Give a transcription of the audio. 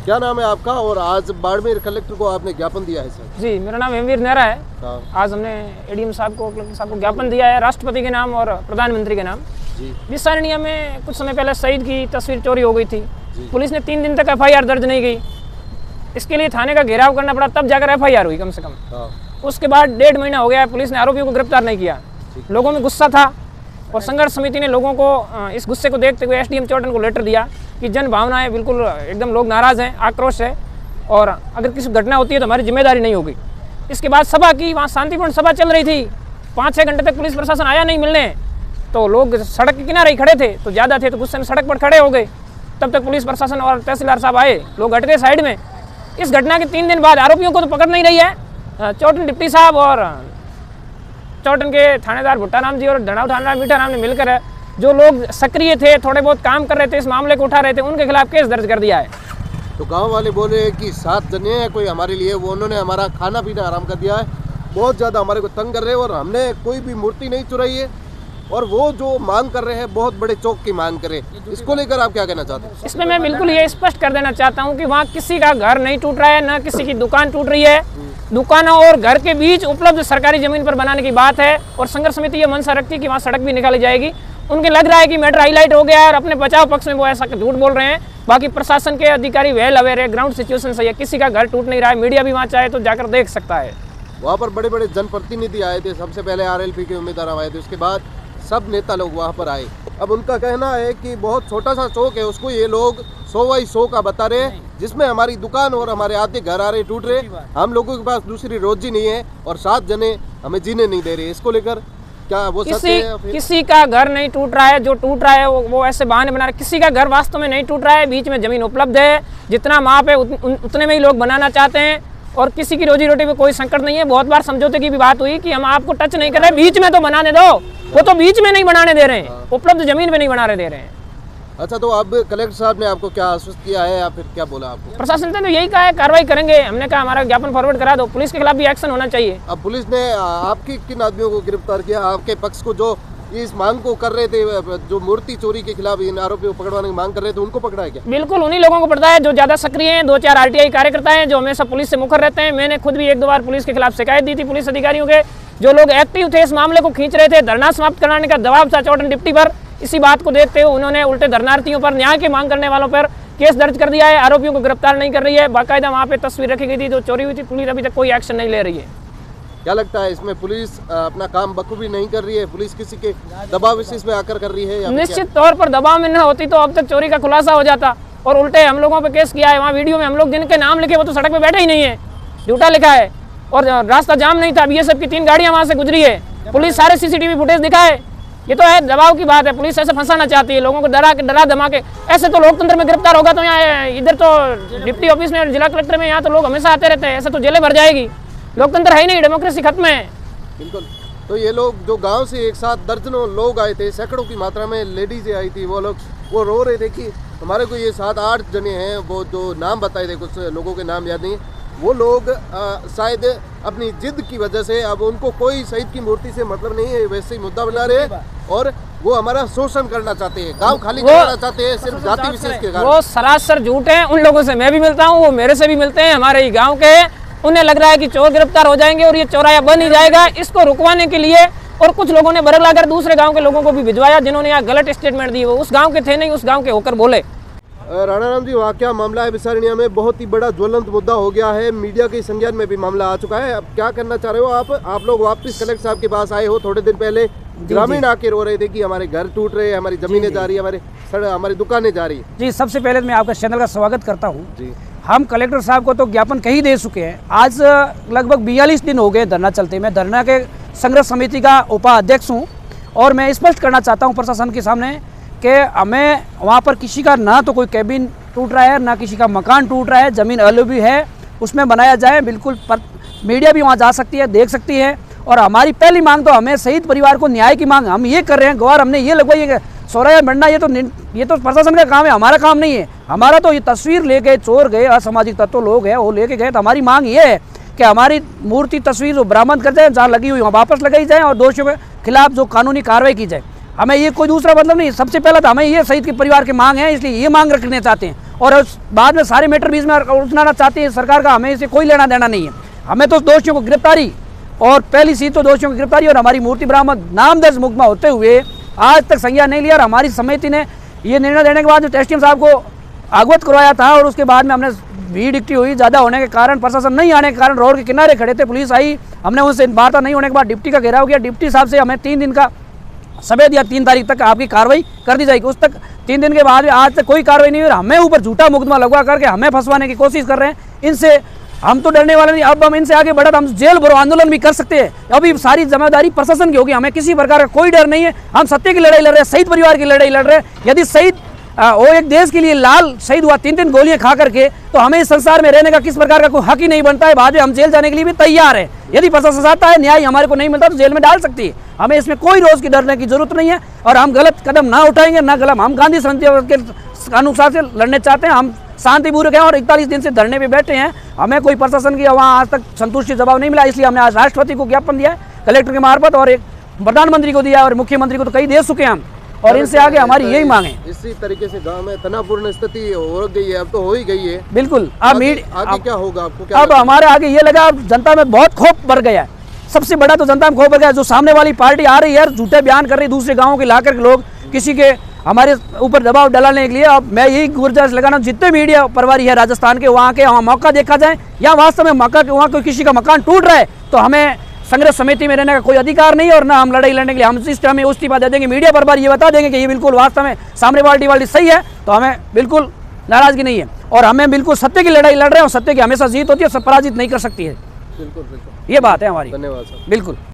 क्या नाम है आपका और आज बाड़मेर कलेक्टर को आपने ज्ञापन दिया है सर? जी, मेरा नाम हेमवीर नेहरा है। हाँ। आज हमने एडीएम साहब को, कलेक्टर साहब को ज्ञापन दिया है राष्ट्रपति के नाम और प्रधानमंत्री के नाम। जी। विसारणिया में कुछ समय पहले शहीद की तस्वीर चोरी हो गई थी। पुलिस ने 3 दिन तक FIR दर्ज नहीं की। इसके लिए थाने का घेराव करना पड़ा, तब जाकर FIR हुई कम से कम। हाँ। उसके बाद 1.5 महीना हो गया, पुलिस ने आरोपियों को गिरफ्तार नहीं किया। लोगों में गुस्सा था और संघर्ष समिति ने लोगों को इस गुस्से को देखते हुए SDM चौटन को लेटर दिया कि जन भावनाएं बिल्कुल एकदम, लोग नाराज़ हैं, आक्रोश है और अगर किसी घटना होती है तो हमारी जिम्मेदारी नहीं होगी। इसके बाद सभा की, वहाँ शांतिपूर्ण सभा चल रही थी। 5-6 घंटे तक पुलिस प्रशासन आया नहीं मिलने, तो लोग सड़क के किनारे ही खड़े थे, तो ज़्यादा थे तो गुस्से में सड़क पर खड़े हो गए। तब तक पुलिस प्रशासन और तहसीलदार साहब आए, लोग हट गए साइड में। इस घटना के 3 दिन बाद आरोपियों को तो पकड़ नहीं रही है। चौटन डिप्टी साहब और चौटन के थानेदार भुट्टा राम जी और धनाव थानेदार मीठा राम ने मिलकर है, जो लोग सक्रिय थे, थोड़े बहुत काम कर रहे थे, इस मामले को उठा रहे थे, उनके खिलाफ केस दर्ज कर दिया है। तो गांव वाले बोले कि 7 जने हैं कोई हमारे लिए, वो उन्होंने हमारा खाना पीना आराम कर दिया है, बहुत ज़्यादा हमारे को तंग कर रहे हैं और हमने कोई भी मूर्ति नहीं चुराई है और वो जो मांग कर रहे हैं बहुत बड़े चौक की मांग करे। इसको लेकर आप क्या कहना चाहते हैं? इसमें मैं बिल्कुल ये स्पष्ट कर देना चाहता हूँ कि वहाँ किसी का घर नहीं टूट रहा है, न किसी की दुकान टूट रही है। दुकानों और घर के बीच उपलब्ध सरकारी जमीन पर बनाने की बात है और संघर्ष समिति ये मंशा रखती है कि वहाँ सड़क भी निकाली जाएगी। उनके लग रहा है कि मैटर हाईलाइट हो गया और अपने बचाव पक्ष में वो ऐसा झूठ बोल रहे हैं। बाकी प्रशासन के अधिकारी वेल अवेयर है, ग्राउंड सिचुएशन सही है, किसी का घर टूट नहीं रहा है। मीडिया भी वहाँ चाहे तो जाकर देख सकता है। वहाँ पर बड़े बड़े जनप्रतिनिधि आए थे, सबसे पहले RLP के उम्मीदवार आए थे, उसके बाद सब नेता लोग वहाँ पर आए। अब उनका कहना है कि बहुत छोटा सा चौक है, उसको ये लोग 100/100 का बता रहे हैं, जिसमें हमारी दुकान और हमारे आधे घर आ रहे टूट रहे, हम लोगों के पास दूसरी रोजी नहीं है और 7 जने हमें जीने नहीं दे रहे। इसको लेकर क्या वो सच है? किसी का घर नहीं टूट रहा है, जो टूट रहा है वो ऐसे बहाने बना रहे। किसी का घर वास्तव में नहीं टूट रहा है, बीच में जमीन उपलब्ध है, जितना माप है उतने में ही लोग बनाना चाहते हैं और किसी की रोजी रोटी में कोई संकट नहीं है। बहुत बार समझौते की भी बात हुई कि हम आपको टच नहीं कर रहे, बीच में तो बनाने दो, वो तो बीच में नहीं बनाने दे रहे हैं, उपलब्ध जमीन पे नहीं बनाने दे रहे हैं। अच्छा, तो अब कलेक्टर साहब ने आपको क्या आश्वस्त किया है या फिर क्या बोला आपको? प्रशासन ने तो यही कहा है कार्रवाई करेंगे। हमने कहा हमारा ज्ञापन फॉरवर्ड करा दो, पुलिस के खिलाफ भी एक्शन होना चाहिए। अब पुलिस ने आपकी किन आदमियों को गिरफ्तार किया, आपके पक्ष को जो इस मांग को कर रहे थे, जो मूर्ति चोरी के खिलाफ इन आरोपियों को पकड़वाने की मांग कर रहे थे, उनको पकड़ा है क्या? बिल्कुल, उन्हीं लोगों को पकड़ा है जो ज्यादा सक्रिय हैं। 2-4 RTI कार्यकर्ता हैं जो हमेशा पुलिस से मुखर रहते हैं। मैंने खुद भी 1-2 बार पुलिस के खिलाफ शिकायत दी थी। पुलिस अधिकारियों के जो लोग एक्टिव थे, इस मामले को खींच रहे थे, धरना समाप्त कराने का दबाव था चौटन डिप्टी पर। इसी बात को देखते हुए उन्होंने उल्टे धरनार्थियों पर, न्याय की मांग करने वालों पर केस दर्ज कर दिया है। आरोपियों को गिरफ्तार नहीं कर रही है। बाकायदा वहाँ पे तस्वीर रखी गई थी जो चोरी हुई थी। पुलिस अभी तक कोई एक्शन नहीं ले रही है। क्या लगता है इसमें पुलिस अपना काम बखूबी नहीं कर रही है? पुलिस किसी के दबाव विशेष में आकर कर रही है? निश्चित तौर पर दबाव में न होती तो अब तक चोरी का खुलासा हो जाता और उल्टे हम लोगों पे केस किया है। वहाँ वीडियो में हम लोग जिनके नाम लिखे वो तो सड़क पे बैठे ही नहीं है, झूठा लिखा है और रास्ता जाम नहीं था। BSF की 3 गाड़ियाँ वहाँ से गुजरी है। पुलिस सारे CCTV फुटेज दिखाए। ये तो है दबाव की बात है। पुलिस ऐसे फंसाना चाहती है लोगों को, डरा धमा के। ऐसे तो लोकतंत्र में गिरफ्तार होगा तो यहाँ इधर तो डिप्टी ऑफिस में, जिला कलेक्टर में, यहाँ तो लोग हमेशा आते रहते हैं। ऐसे तो जेलें भर जाएगी। लोकतंत्र है ही नहीं, डेमोक्रेसी खत्म है। बिल्कुल। तो ये लोग जो गांव से एक साथ दर्जनों लोग आए थे, सैकड़ों की मात्रा में लेडीज आई थी, वो लोग वो रो रहे थे कि हमारे को ये 7-8 जने हैं, वो जो नाम बताए थे, कुछ लोगों के नाम याद नहीं, वो लोग शायद अपनी जिद की वजह से अब उनको कोई शहीद की मूर्ति से मतलब नहीं है, वैसे ही मुद्दा बना रहे हैं और वो हमारा शोषण करना चाहते हैं, गांव खाली कराना चाहते हैं सिर्फ जाति विशेष के कारण। वो सरासर झूठ है। उन लोगों से मैं भी मिलता हूँ, वो मेरे से भी मिलते हैं, हमारे ही गाँव के। उन्हें लग रहा है कि चोर गिरफ्तार हो जाएंगे और ये चौराया बन ही जाएगा। इसको रुकवाने के लिए और कुछ लोगों ने बरगला कर दूसरे गांव के लोगों को भी भिजवाया जिन्होंने यहाँ गलत स्टेटमेंट दी। वो उस गांव के थे नहीं, उस गांव के होकर बोले। राणा राम जी, वहाँ क्या मामला है विसारणिया में? बहुत ही बड़ा ज्वलंत मुद्दा हो गया है, मीडिया के संज्ञान में भी मामला आ चुका है। अब क्या करना चाह रहे हो आप लोग वापस कलेक्टर साहब के पास आए हो, थोड़े दिन पहले ग्रामीण आके रो रहे थे कि हमारे घर टूट रहे हैं, हमारी जमीनें जा रही है, हमारी दुकानें जा रही है। जी, सबसे पहले मैं आपका चैनल का स्वागत करता हूँ जी। हम कलेक्टर साहब को तो ज्ञापन कहीं दे चुके हैं। आज लगभग 42 दिन हो गए धरना चलते। मैं धरना के संघर्ष समिति का उपाध्यक्ष हूँ और मैं स्पष्ट करना चाहता हूँ प्रशासन के सामने कि हमें वहाँ पर किसी का ना तो कोई कैबिन टूट रहा है, ना किसी का मकान टूट रहा है। ज़मीन अवेलेबल है, उसमें बनाया जाए। बिल्कुल मीडिया भी वहाँ जा सकती है, देख सकती है। और हमारी पहली मांग तो हमें शहीद परिवार को न्याय की मांग हम ये कर रहे हैं। गवार हमने ये लगवाई है, चौराया बढ़ना ये तो प्रशासन का काम है, हमारा काम नहीं है। हमारा तो ये तस्वीर ले गए, चोर गए, असामाजिक तत्व लोग हैं, वो लेके गए। तो हमारी मांग ये है कि हमारी मूर्ति तस्वीर जो बरामद कर जाए, जहाँ लगी हुई वहाँ वापस लगाई जाए और दोषियों के खिलाफ जो कानूनी कार्रवाई की जाए। हमें ये कोई दूसरा मतलब नहीं। सबसे पहला तो हमें ये शहीद के परिवार की मांग है, इसलिए ये मांग रखने चाहते हैं। और बाद में सारे मैटर बीच में उठाना चाहती है सरकार का, हमें इसे कोई लेना देना नहीं है। हमें तो दोषियों को गिरफ्तारी, और पहली चीज तो दोषियों की गिरफ्तारी और हमारी मूर्ति बरामद नाम दर्ज मुकदमा होते हुए आज तक संज्ञान नहीं लिया। और हमारी समिति ने ये निर्णय देने के बाद जो एसडीएम साहब को अवगत करवाया था, और उसके बाद में हमने भीड़ इकट्ठी हुई ज़्यादा होने के कारण, प्रशासन नहीं आने के कारण रोड के किनारे खड़े थे, पुलिस आई, हमने उनसे वार्ता नहीं होने के बाद डिप्टी का घेराव किया। डिप्टी साहब से हमें 3 दिन का समय दिया, 3 तारीख तक आपकी कार्रवाई कर दी जाएगी। उस तक 3 दिन के बाद आज तक कोई कार्रवाई नहीं हुई, हमें ऊपर झूठा मुकदमा लगवा करके हमें फंसवाने की कोशिश कर रहे हैं। इनसे हम तो डरने वाले नहीं, अब हम इनसे आगे बढ़ा तो हम जेल भरो आंदोलन भी कर सकते हैं। अभी सारी जिम्मेदारी प्रशासन की होगी, हमें किसी प्रकार का कोई डर नहीं है। हम सत्य की लड़ाई लड़ रहे हैं, शहीद परिवार की लड़ाई लड़ रहे हैं। यदि शहीद वो एक देश के लिए लाल शहीद हुआ 3-3 गोलियां खा करके, तो हमें इस संसार में रहने का किस प्रकार का कोई हक ही नहीं बनता है। बाद में हम जेल जाने के लिए भी तैयार है। यदि प्रशासन चाहता है न्याय हमारे को नहीं मिलता तो जेल में डाल सकती है, हमें इसमें कोई रोज की डरने की जरूरत नहीं है। और हम गलत कदम ना उठाएंगे, ना गलत, हम गांधी संधि के अनुसार से लड़ने चाहते हैं। हम शांतिपूर्वक हैं और 41 दिन से धरने पे बैठे हैं। हमें कोई प्रशासन की वहाँ आज तक संतुष्टि जवाब नहीं मिला, इसलिए हमने आज राष्ट्रपति को ज्ञापन दिया है कलेक्टर के मार्फत, और एक प्रधानमंत्री को दिया और मुख्यमंत्री को तो कई दे चुके हैं हम। और इनसे आगे हमारी यही मांग है। इसी तरीके से गांव में तनावपूर्ण स्थिति हो गई है, अब तो हो ही गई है। बिल्कुल। आगे क्या होगा आपको क्या अब हमारे आगे ये लगा, जनता में बहुत खौफ बढ़ गया है। सबसे बड़ा तो जनता में खौफ बढ़ गया, जो सामने वाली पार्टी आ रही है झूठे बयान कर रही है, दूसरे गाँव के लाकर लोग किसी के हमारे ऊपर दबाव डालने के लिए। अब मैं यही गुजारिश लगाना, जितने मीडिया प्रभारी है राजस्थान के, वहाँ के वहाँ मौका देखा जाए, या वास्तव में मौका वहाँ कोई किसी का मकान टूट रहा है तो हमें संघर्ष समिति में रहने का कोई अधिकार नहीं है, और ना हम लड़ाई लड़ने के लिए हम इस टाइम में इस्तीफा दे देंगे। मीडिया प्रभारी ये बता देंगे कि ये बिल्कुल वास्तव में सामने वाली सही है, तो हमें बिल्कुल नाराजगी नहीं है। और हमें बिल्कुल सत्य की लड़ाई लड़ रहे हैं, और सत्य की हमेशा जीत होती है, सब पराजित नहीं कर सकती है। बिल्कुल ये बात है हमारी। धन्यवाद सर। बिल्कुल।